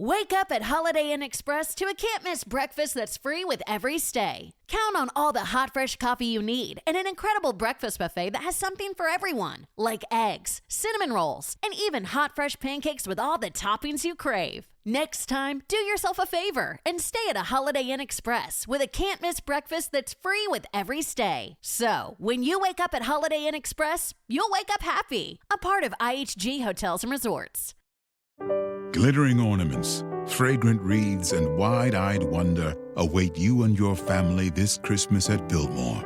Wake up at Holiday Inn Express to a can't-miss breakfast that's free with every stay. Count on all the hot, fresh coffee you need and an incredible breakfast buffet that has something for everyone, like eggs, cinnamon rolls, and even hot, fresh pancakes with all the toppings you crave. Next time, do yourself a favor and stay at a Holiday Inn Express with a can't-miss breakfast that's free with every stay. So, when you wake up at Holiday Inn Express, you'll wake up happy. A part of IHG Hotels and Resorts. Glittering ornaments, fragrant wreaths, and wide-eyed wonder await you and your family this Christmas at Biltmore.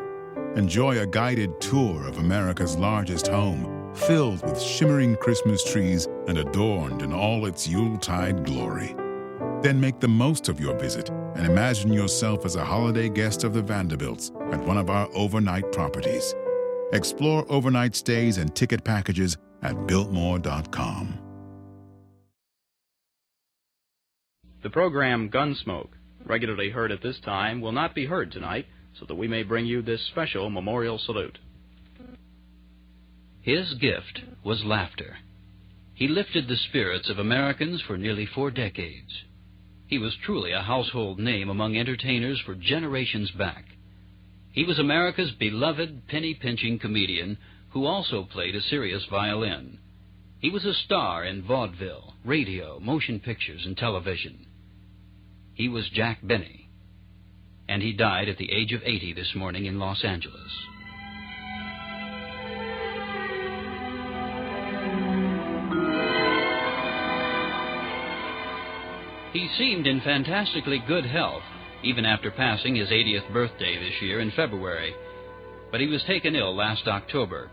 Enjoy a guided tour of America's largest home, filled with shimmering Christmas trees and adorned in all its Yuletide glory. Then make the most of your visit and imagine yourself as a holiday guest of the Vanderbilts at one of our overnight properties. Explore overnight stays and ticket packages at Biltmore.com. The program Gunsmoke, regularly heard at this time, will not be heard tonight, so that we may bring you this special memorial salute. His gift was laughter. He lifted the spirits of Americans for nearly 4 decades. He was truly a household name among entertainers for generations back. He was America's beloved penny-pinching comedian who also played a serious violin. He was a star in vaudeville, radio, motion pictures, and television. He was Jack Benny, and he died at the age of 80 this morning in Los Angeles. He seemed in fantastically good health, even after passing his 80th birthday this year in February, but he was taken ill last October.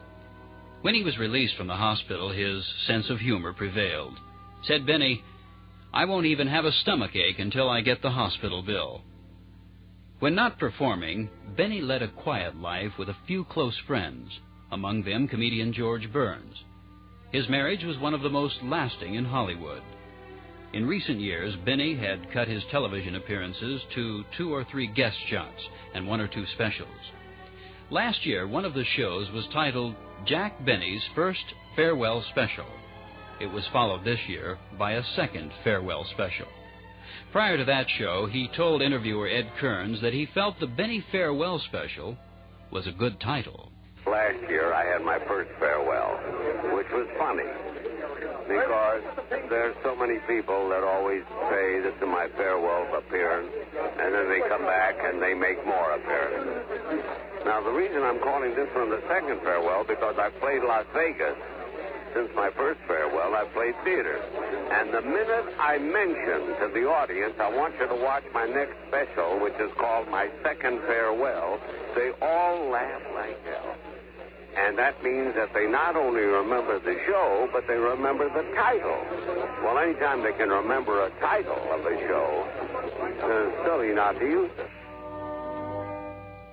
When he was released from the hospital, his sense of humor prevailed. Said Benny, "I won't even have a stomach ache until I get the hospital bill." When not performing, Benny led a quiet life with a few close friends, among them comedian George Burns. His marriage was one of the most lasting in Hollywood. In recent years, Benny had cut his television appearances to 2 or 3 guest shots and 1 or 2 specials. Last year, one of the shows was titled Jack Benny's First Farewell Special. It was followed this year by a second farewell special. Prior to that show, he told interviewer Ed Kearns that he felt the Benny Farewell Special was a good title. Last year I had my first farewell, which was funny, because there's so many people that always say this is my farewell appearance, and then they come back and they make more appearances. Now, the reason I'm calling this one the second farewell, because I played Las Vegas. Since my first farewell, I played theater. And the minute I mention to the audience, I want you to watch my next special, which is called My Second Farewell, they all laugh like hell. And that means that they not only remember the show, but they remember the title. Well, anytime they can remember a title of a show, it's silly not to use it.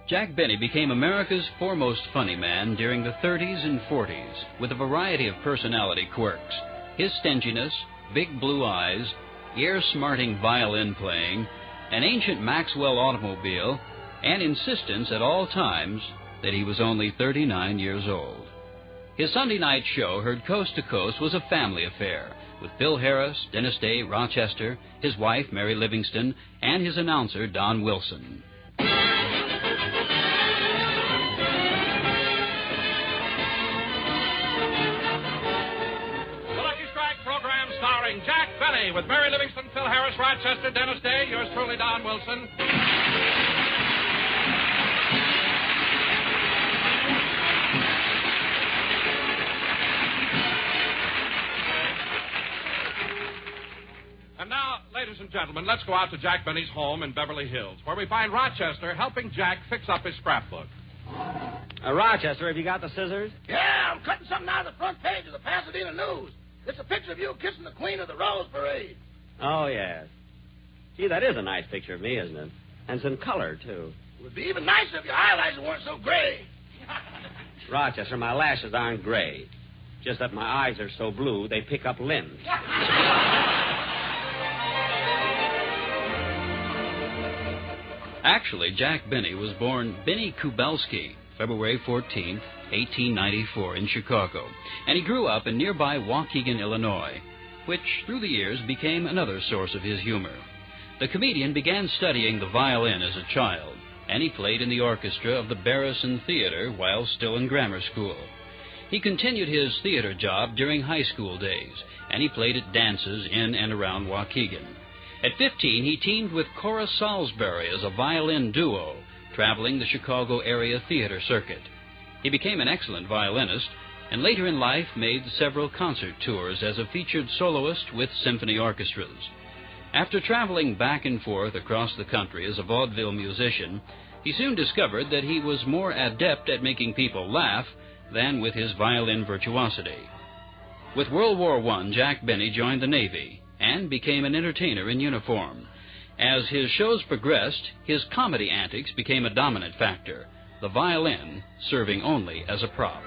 Jack Benny became America's foremost funny man during the 30s and 40s, with a variety of personality quirks. His stinginess, big blue eyes, ear-smarting violin playing, an ancient Maxwell automobile, and insistence at all times that he was only 39 years old. His Sunday night show, heard coast to coast, was a family affair, with Phil Harris, Dennis Day, Rochester, his wife, Mary Livingston, and his announcer, Don Wilson. Starring Jack Benny with Mary Livingston, Phil Harris, Rochester, Dennis Day, yours truly, Don Wilson. And now, ladies and gentlemen, let's go out to Jack Benny's home in Beverly Hills, where we find Rochester helping Jack fix up his scrapbook. Rochester, have you got the scissors? Yeah, I'm cutting something out of the front page of the Pasadena News. It's a picture of you kissing the Queen of the Rose Parade. Oh, yes. Gee, that is a nice picture of me, isn't it? And some color, too. It would be even nicer if your eyelashes weren't so gray. Rochester, my lashes aren't gray. Just that my eyes are so blue, they pick up limbs. Actually, Jack Benny was born Benny Kubelski, February 14th, 1894, in Chicago, and he grew up in nearby Waukegan, Illinois. which through the years became another source of his humor. The comedian began studying the violin as a child, and he played in the orchestra of the Barrison Theater while still in grammar school. He continued his theater job during high school days, and he played at dances in and around Waukegan. At 15, he teamed with Cora Salisbury as a violin duo, traveling the Chicago area theater circuit. He became an excellent violinist, and later in life made several concert tours as a featured soloist with symphony orchestras. After traveling back and forth across the country as a vaudeville musician, he soon discovered that he was more adept at making people laugh than with his violin virtuosity. With World War I, Jack Benny joined the Navy and became an entertainer in uniform. As his shows progressed, his comedy antics became a dominant factor, the violin serving only as a prop.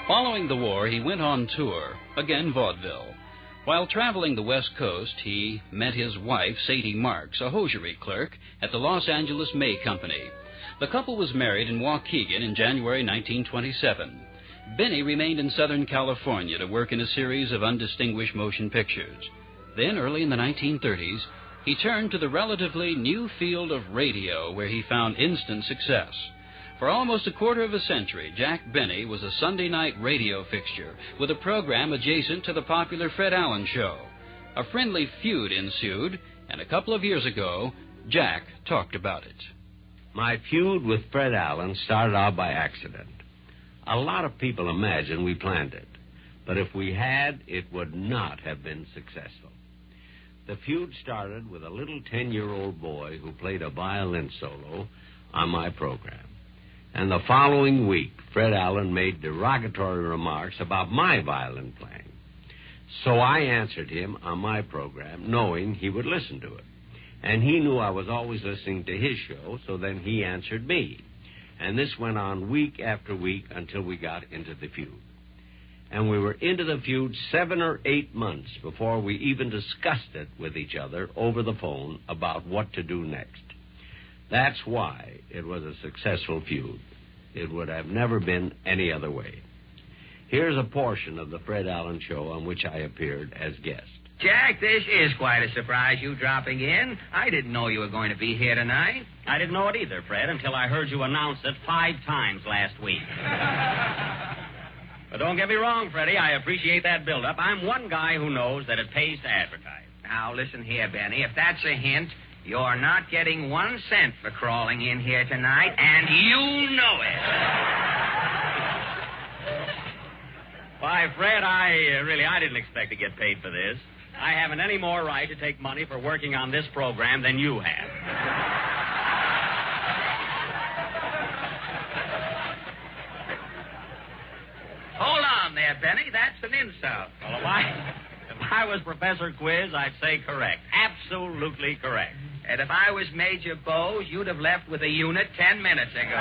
Following the war, he went on tour, again vaudeville. While traveling the West Coast, he met his wife, Sadie Marks, a hosiery clerk at the Los Angeles May Company. The couple was married in Waukegan in January 1927. Benny remained in Southern California to work in a series of undistinguished motion pictures. Then, early in the 1930s, he turned to the relatively new field of radio, where he found instant success. For almost a quarter of a century, Jack Benny was a Sunday night radio fixture with a program adjacent to the popular Fred Allen Show. A friendly feud ensued, and a couple of years ago, Jack talked about it. My feud with Fred Allen started out by accident. A lot of people imagine we planned it, but if we had, it would not have been successful. The feud started with a little 10-year-old boy who played a violin solo on my program. And the following week, Fred Allen made derogatory remarks about my violin playing. So I answered him on my program, knowing he would listen to it. And he knew I was always listening to his show, so then he answered me. And this went on week after week until we got into the feud. And we were into the feud 7 or 8 months before we even discussed it with each other over the phone about what to do next. That's why it was a successful feud. It would have never been any other way. Here's a portion of the Fred Allen Show on which I appeared as guest. Jack, this is quite a surprise, you dropping in. I didn't know you were going to be here tonight. I didn't know it either, Fred, until I heard you announce it 5 times last week. But don't get me wrong, Freddie. I appreciate that build-up. I'm one guy who knows that it pays to advertise. Now, listen here, Benny. If that's a hint, you're not getting 1 cent for crawling in here tonight, and you know it. Why, Fred, I didn't expect to get paid for this. I haven't any more right to take money for working on this program than you have. Hold on there, Benny. That's an insult. Well, if I was Professor Quiz, I'd say correct. Absolutely correct. And if I was Major Bowes, you'd have left with a unit 10 minutes ago.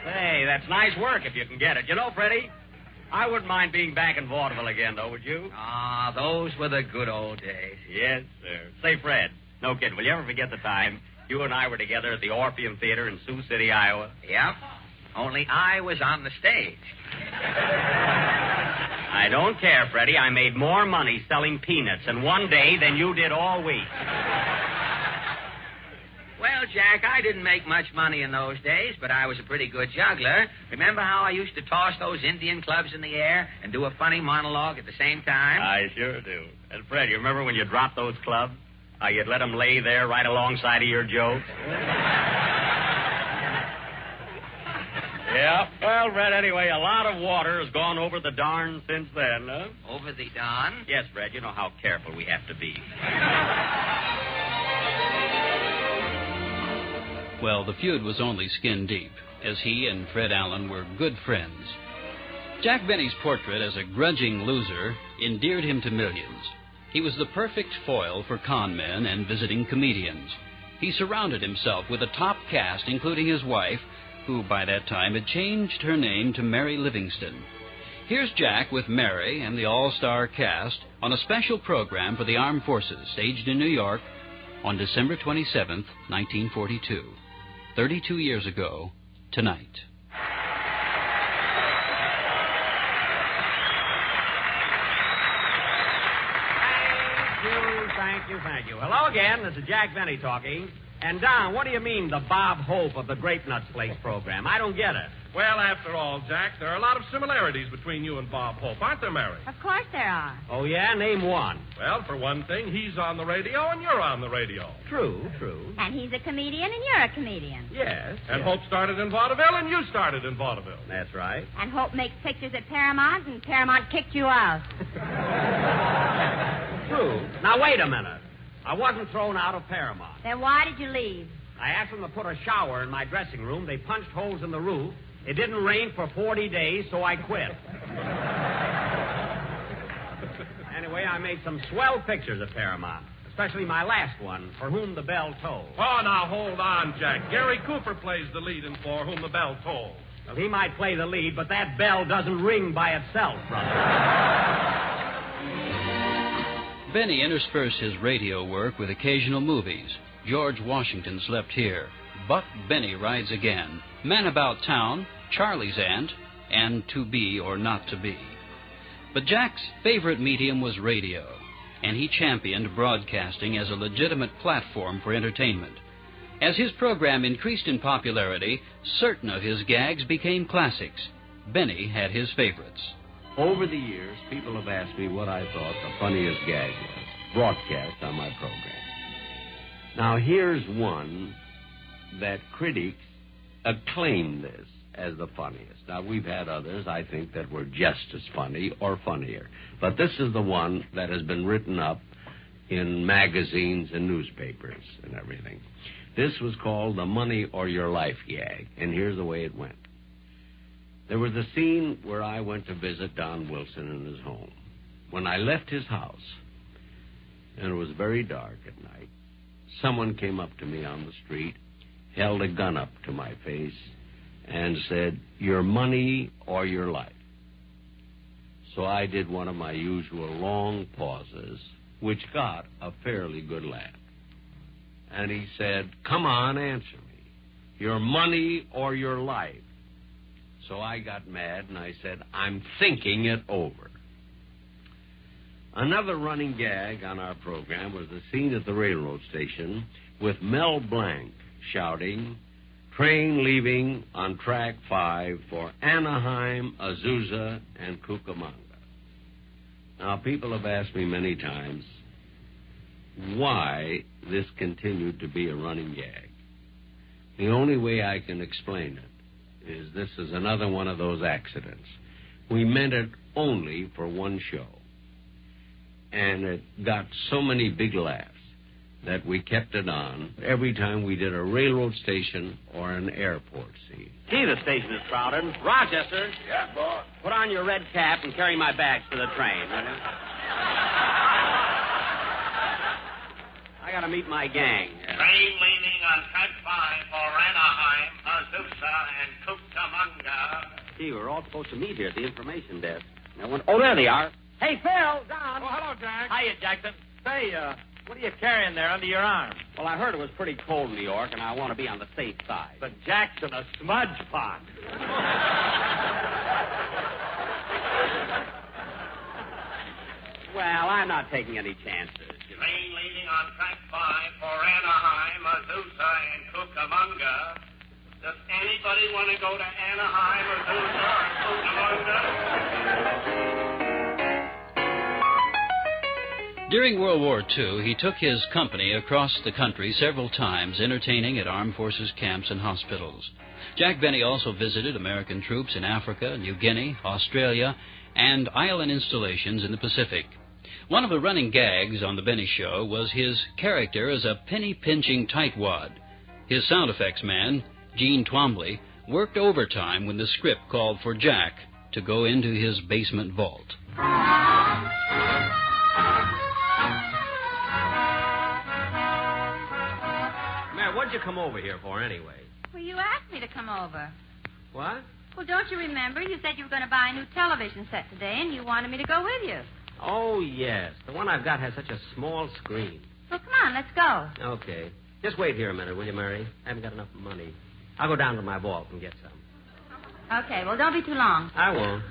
Hey, that's nice work if you can get it. You know, Freddie, I wouldn't mind being back in vaudeville again, though, would you? Ah, those were the good old days. Yes, sir. Say, Fred, no kidding, will you ever forget the time you and I were together at the Orpheum Theater in Sioux City, Iowa? Yep. Only I was on the stage. I don't care, Freddie. I made more money selling peanuts in one day than you did all week. Well, Jack, I didn't make much money in those days, but I was a pretty good juggler. Remember how I used to toss those Indian clubs in the air and do a funny monologue at the same time? I sure do. And, Fred, you remember when you dropped those clubs? How you'd let them lay there right alongside of your jokes? Yeah. Well, Fred, anyway, a lot of water has gone over the Darn since then, huh? Over the Don? Yes, Fred. You know how careful we have to be. Well, the feud was only skin deep, as he and Fred Allen were good friends. Jack Benny's portrait as a grudging loser endeared him to millions. He was the perfect foil for con men and visiting comedians. He surrounded himself with a top cast, including his wife, who by that time had changed her name to Mary Livingston. Here's Jack with Mary and the all-star cast on a special program for the Armed Forces, staged in New York on December 27th, 1942. 32 years ago tonight. Thank you. Hello again. This is Jack Benny talking. And, Don, what do you mean, the Bob Hope of the Grape Nuts Place program? I don't get it. Well, after all, Jack, there are a lot of similarities between you and Bob Hope, aren't there, Mary? Of course there are. Oh, yeah? Name one. Well, for one thing, he's on the radio and you're on the radio. True. And he's a comedian and you're a comedian. Yes. And Hope started in vaudeville and you started in vaudeville. That's right. And Hope makes pictures at Paramount and Paramount kicked you out. True. Now, wait a minute. I wasn't thrown out of Paramount. Then why did you leave? I asked them to put a shower in my dressing room. They punched holes in the roof. It didn't rain for 40 days, so I quit. Anyway, I made some swell pictures at Paramount, especially my last one, For Whom the Bell Tolls. Oh, now, hold on, Jack. Gary Cooper plays the lead in For Whom the Bell Tolls. Well, he might play the lead, but that bell doesn't ring by itself, brother. Benny interspersed his radio work with occasional movies. George Washington Slept Here, Buck Benny Rides Again, Man About Town, Charlie's Aunt, and To Be or Not to Be. But Jack's favorite medium was radio, and he championed broadcasting as a legitimate platform for entertainment. As his program increased in popularity, certain of his gags became classics. Benny had his favorites. Over the years, people have asked me what I thought the funniest gag was, broadcast on my program. Now, here's one that critics acclaim this as the funniest. Now, we've had others, I think, that were just as funny or funnier. But this is the one that has been written up in magazines and newspapers and everything. This was called the Money or Your Life gag, and here's the way it went. There was a scene where I went to visit Don Wilson in his home. When I left his house, and it was very dark at night, someone came up to me on the street, held a gun up to my face, and said, "Your money or your life." So I did one of my usual long pauses, which got a fairly good laugh. And he said, "Come on, answer me. Your money or your life?" So I got mad, and I said, "I'm thinking it over." Another running gag on our program was the scene at the railroad station with Mel Blanc shouting, "Train leaving on track 5 for Anaheim, Azusa, and Cucamonga." Now, people have asked me many times why this continued to be a running gag. The only way I can explain it is this is another one of those accidents. We meant it only for one show. And it got so many big laughs that we kept it on every time we did a railroad station or an airport scene. Gee, the station is crowded. Rochester. Yeah, boss. Put on your red cap and carry my bags to the train, will you? I gotta meet my gang. Train leaving on track 5 for Anaheim, Azusa, and Cucamonga. Gee, we're all supposed to meet here at the information desk. No one... Oh, there they are. Hey, Phil, Don. Oh, hello, Jack. Hiya, Jackson. Say, what are you carrying there under your arm? Well, I heard it was pretty cold in New York, and I want to be on the safe side. But Jackson, a smudge pot. Well, I'm not taking any chances. Train leaving on track 5 for Anaheim, Azusa, and Cucamonga. Does anybody want to go to Anaheim, Azusa, or Cucamonga? During World War II, he took his company across the country several times, entertaining at armed forces camps and hospitals. Jack Benny also visited American troops in Africa, New Guinea, Australia, and island installations in the Pacific. One of the running gags on The Benny Show was his character as a penny-pinching tightwad. His sound effects man, Gene Twombly, worked overtime when the script called for Jack to go into his basement vault. What'd you come over here for, anyway? Well, you asked me to come over. What? Well, don't you remember? You said you were going to buy a new television set today, and you wanted me to go with you. Oh, yes. The one I've got has such a small screen. Well, come on, let's go. Okay. Just wait here a minute, will you, Mary? I haven't got enough money. I'll go down to my vault and get some. Okay, well, don't be too long. I won't.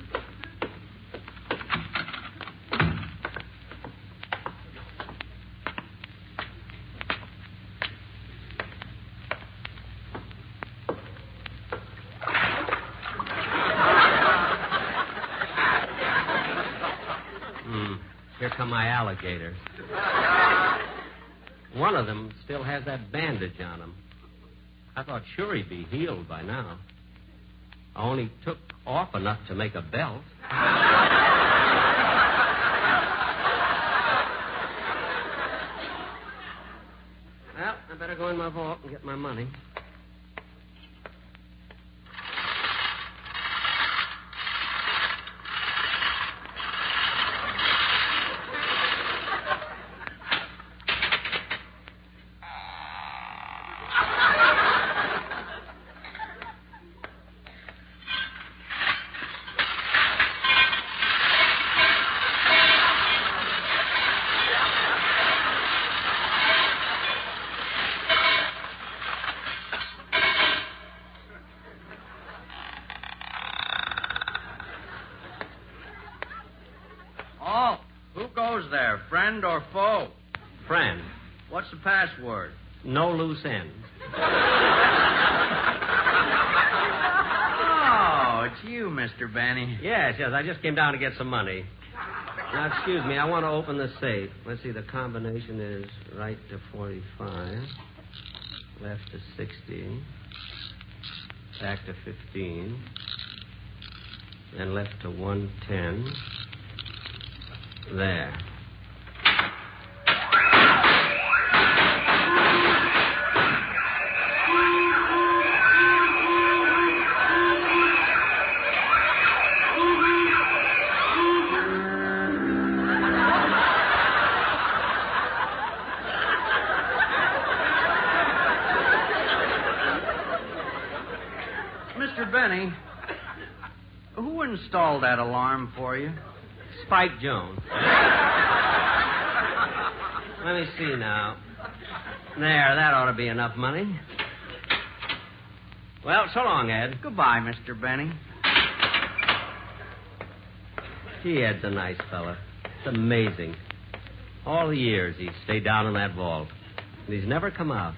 Here come my alligators. One of them still has that bandage on him. I thought sure he'd be healed by now. I only took off enough to make a belt. Well, I better go in my vault and get my money. Oh, who goes there, friend or foe? Friend. What's the password? No loose ends. Oh, it's you, Mr. Benny. Yes, I just came down to get some money. Now, excuse me, I want to open the safe. Let's see, the combination is right to 45, left to 60, back to 15, then left to 110. There. Mr. Benny, who installed that alarm for you? Spike Jones. Let me see now. There, that ought to be enough money. Well, so long, Ed. Goodbye, Mr. Benny. Gee, Ed's a nice fella. It's amazing. All the years he's stayed down in that vault, and he's never come out.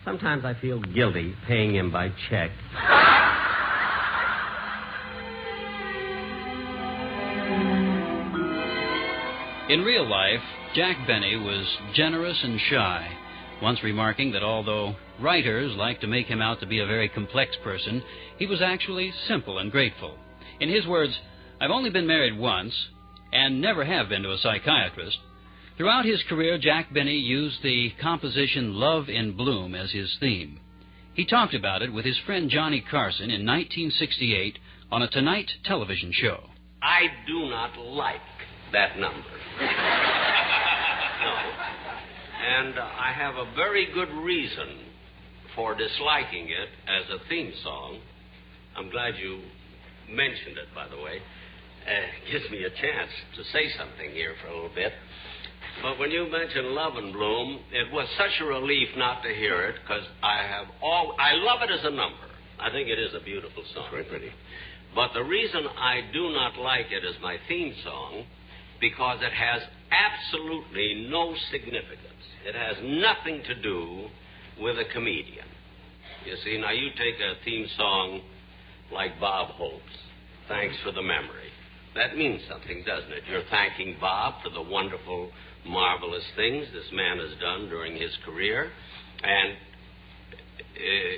Sometimes I feel guilty paying him by check. In real life, Jack Benny was generous and shy, once remarking that although writers like to make him out to be a very complex person, he was actually simple and grateful. In his words, "I've only been married once and never have been to a psychiatrist." Throughout his career, Jack Benny used the composition Love in Bloom as his theme. He talked about it with his friend Johnny Carson in 1968 on a Tonight television show. I do not like that number. No. And I have a very good reason for disliking it as a theme song. I'm glad you mentioned it, by the way. It gives me a chance to say something here for a little bit. But when you mentioned Love and Bloom, it was such a relief not to hear it, because I love it as a number. I think it is a beautiful song. Very pretty. But the reason I do not like it as my theme song, because it has absolutely no significance. It has nothing to do with a comedian. You see, now you take a theme song like Bob Hope's, Thanks for the Memory. That means something, doesn't it? You're thanking Bob for the wonderful, marvelous things this man has done during his career, and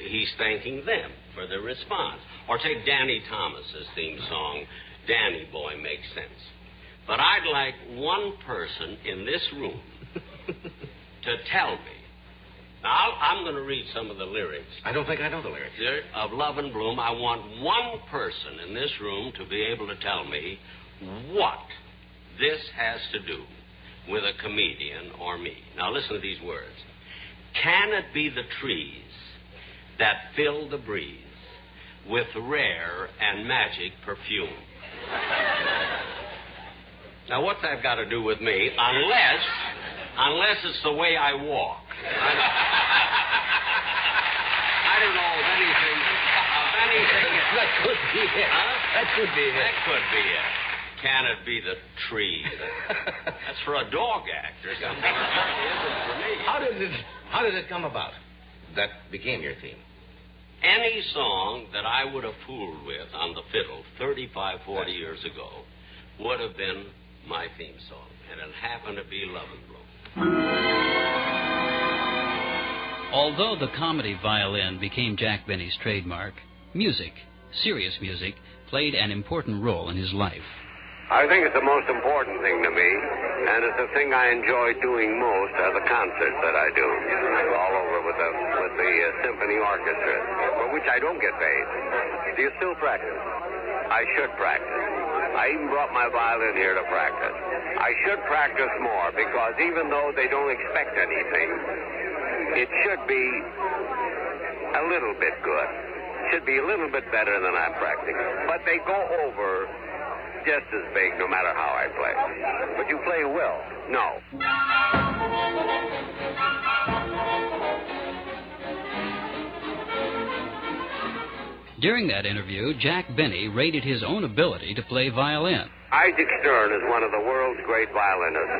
he's thanking them for their response. Or take Danny Thomas's theme song, Danny Boy Makes Sense. But I'd like one person in this room to tell me. Now, I'm going to read some of the lyrics. I don't think I know the lyrics. Of Love and Bloom. I want one person in this room to be able to tell me what this has to do with a comedian or me. Now, listen to these words. Can it be the trees that fill the breeze with rare and magic perfume? Now, what's that got to do with me? Unless it's the way I walk. I don't know of anything. That could be it. Huh? That could be it. That could be it. Can it be the trees? That's for a dog act or something. It isn't for me. How did it come about? That became your theme. Any song that I would have fooled with on the fiddle 35, 40 years ago would have been my theme song, and it happened to be Love and Bloom. Although the comedy violin became Jack Benny's trademark, music, serious music, played an important role in his life. I think it's the most important thing to me, and it's the thing I enjoy doing most are the concerts that I do all over with the symphony orchestra, for which I don't get paid. Do you still practice? I should practice. I even brought my violin here to practice. I should practice more, because even though they don't expect anything, it should be a little bit good. It should be a little bit better than I'm practicing. But they go over just as big no matter how I play. But you play well? No. During that interview, Jack Benny rated his own ability to play violin. Isaac Stern is one of the world's great violinists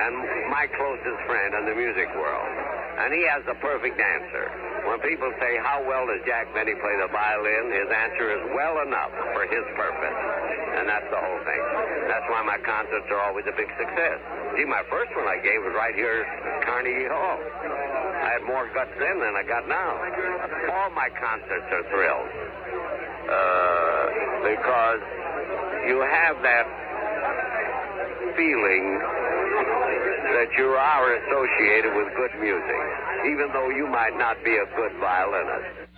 and my closest friend in the music world. And he has the perfect answer. When people say, how well does Jack Benny play the violin, his answer is well enough for his purpose. And that's the whole thing. That's why my concerts are always a big success. See, my first one I gave was right here at Carnegie Hall. I had more guts then than I got now. All my concerts are thrills. Because you have that feeling that you are associated with good music, even though you might not be a good violinist.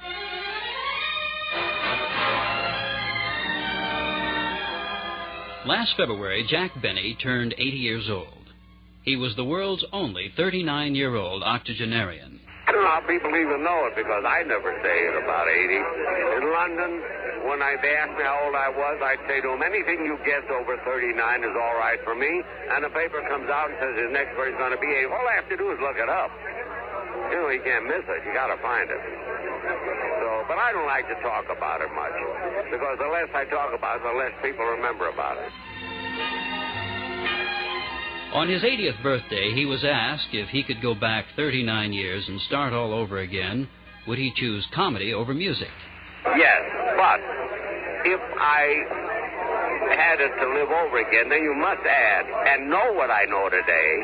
Last February, Jack Benny turned 80 years old. He was the world's only 39-year-old octogenarian. I don't know how people even know it, because I never say it about 80. In London, when they asked me how old I was, I'd say to them, anything you guess over 39 is all right for me. And the paper comes out and says his next version's going to be 80. All I have to do is look it up. You know, you can't miss it. You got to find it. So, but I don't like to talk about it much, because the less I talk about it, the less people remember about it. On his 80th birthday, he was asked if he could go back 39 years and start all over again, would he choose comedy over music? Yes, but if I had it to live over again, then you must add, and know what I know today,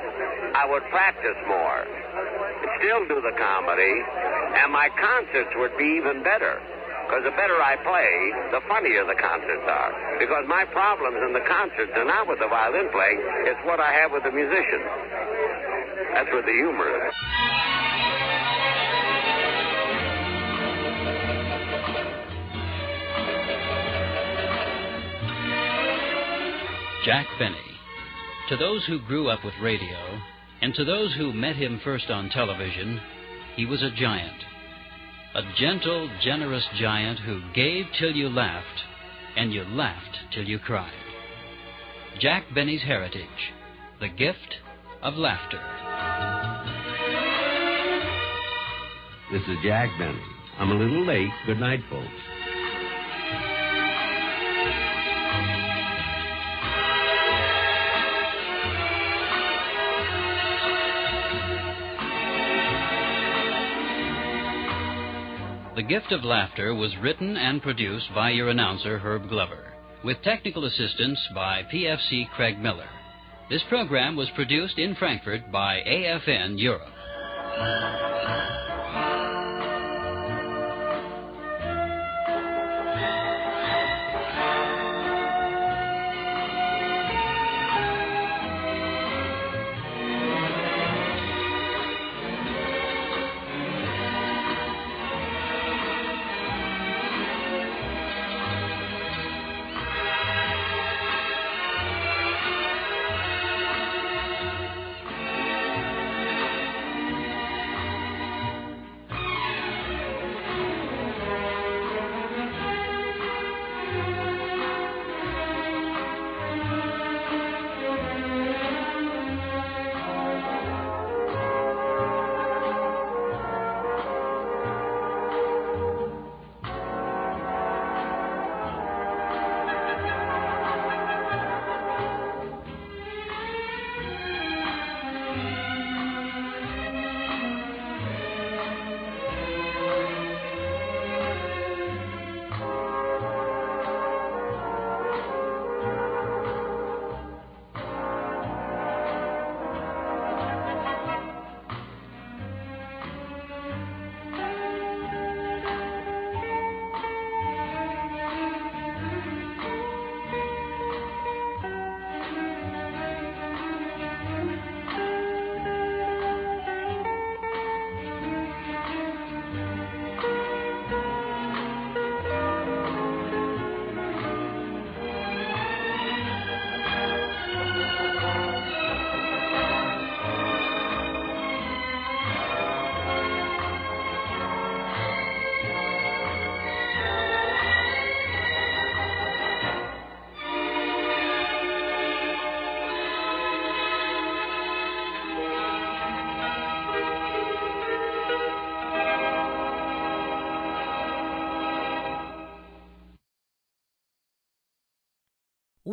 I would practice more, still do the comedy, and my concerts would be even better. Because the better I play, the funnier the concerts are. Because my problems in the concerts are not with the violin playing, it's what I have with the musicians. That's what the humor is. Jack Benny. To those who grew up with radio, and to those who met him first on television, he was a giant. A gentle, generous giant who gave till you laughed, and you laughed till you cried. Jack Benny's heritage, the gift of laughter. This is Jack Benny. I'm a little late. Good night, folks. The Gift of Laughter was written and produced by your announcer, Herb Glover, with technical assistance by PFC Craig Miller. This program was produced in Frankfurt by AFN Europe.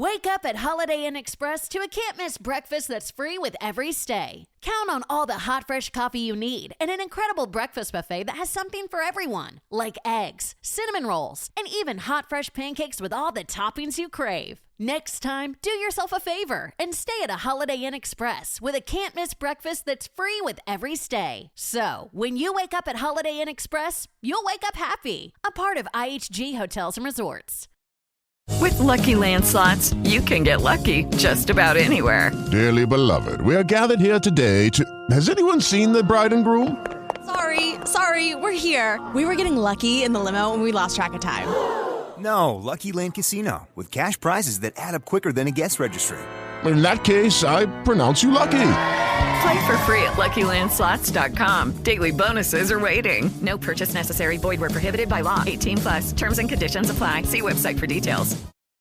Wake up at Holiday Inn Express to a can't-miss breakfast that's free with every stay. Count on all the hot, fresh coffee you need and an incredible breakfast buffet that has something for everyone, like eggs, cinnamon rolls, and even hot, fresh pancakes with all the toppings you crave. Next time, do yourself a favor and stay at a Holiday Inn Express with a can't-miss breakfast that's free with every stay. So, when you wake up at Holiday Inn Express, you'll wake up happy. A part of IHG Hotels and Resorts. With Lucky Land Slots, you can get lucky just about anywhere. Dearly beloved, we are gathered here today to... Has anyone seen the bride and groom? Sorry, we're here. We were getting lucky in the limo and we lost track of time. No, Lucky Land Casino, with cash prizes that add up quicker than a guest registry. In that case, I pronounce you lucky. Play for free at LuckyLandSlots.com. Daily bonuses are waiting. No purchase necessary. Void where prohibited by law. 18+. Terms and conditions apply. See website for details.